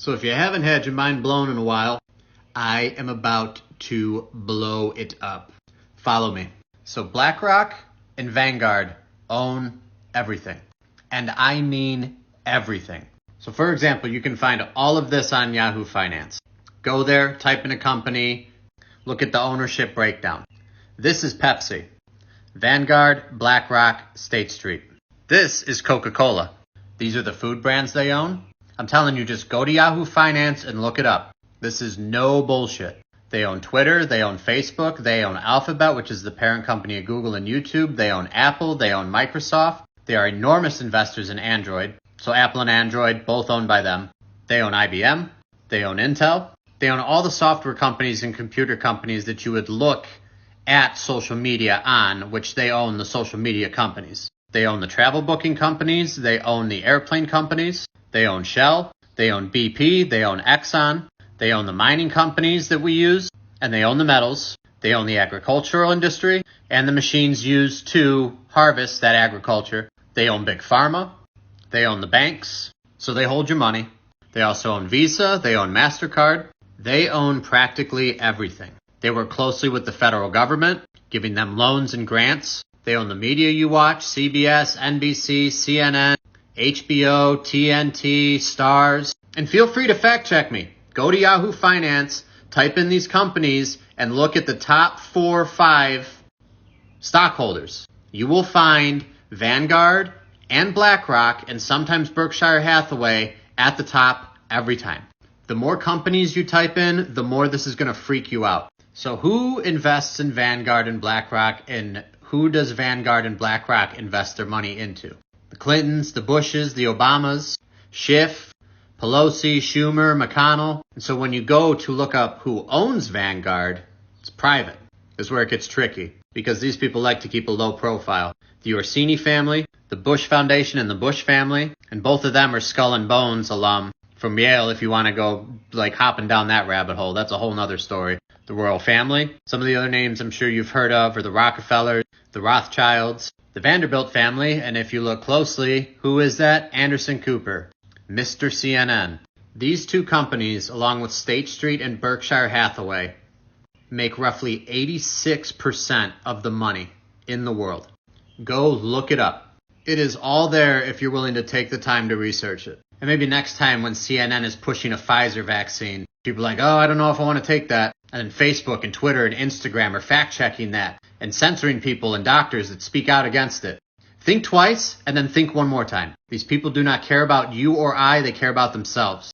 So if you haven't had your mind blown in a while, I am about to blow it up. Follow me. So BlackRock and Vanguard own everything. And I mean everything. So for example, you can find all of this on Yahoo Finance. Go there, type in a company, look at the ownership breakdown. This is Pepsi. Vanguard, BlackRock, State Street. This is Coca-Cola. These are the food brands they own. I'm telling you, just go to Yahoo Finance and look it up. This is no bullshit. They own Twitter, they own Facebook, they own Alphabet, which is the parent company of Google and YouTube. They own Apple, they own Microsoft. They are enormous investors in Android. So Apple and Android, both owned by them. They own IBM, they own Intel. They own all the software companies and computer companies that you would look at social media on, which they own the social media companies. They own the travel booking companies, they own the airplane companies. They own Shell, they own BP, they own Exxon, they own the mining companies that we use, and they own the metals. They own the agricultural industry and the machines used to harvest that agriculture. They own Big Pharma, they own the banks, so they hold your money. They also own Visa, they own MasterCard. They own practically everything. They work closely with the federal government, giving them loans and grants. They own the media you watch, CBS, NBC, CNN, HBO, TNT, Stars. And feel free to fact check me. Go to Yahoo Finance, type in these companies, and look at the top 4 or 5 stockholders. You will find Vanguard and BlackRock and sometimes Berkshire Hathaway at the top every time. The more companies you type in, the more this is going to freak you out. So who invests in Vanguard and BlackRock, and who does Vanguard and BlackRock invest their money into? The Clintons, the Bushes, the Obamas, Schiff, Pelosi, Schumer, McConnell. And so when you go to look up who owns Vanguard, it's private. This is where it gets tricky because these people like to keep a low profile. The Orsini family, the Bush Foundation, and the Bush family, and both of them are Skull and Bones alum from Yale if you want to go like hopping down that rabbit hole. That's a whole nother story. The royal family. Some of the other names I'm sure you've heard of are the Rockefellers, the Rothschilds, the Vanderbilt family, and if you look closely, who is that? Anderson Cooper, Mr. CNN. These two companies, along with State Street and Berkshire Hathaway, make roughly 86% of the money in the world. Go look it up. It is all there if you're willing to take the time to research it. And maybe next time when CNN is pushing a Pfizer vaccine, people are like, oh, I don't know if I want to take that. And then Facebook and Twitter and Instagram are fact-checking that and censoring people and doctors that speak out against it. Think twice and then think one more time. These people do not care about you or I, they care about themselves.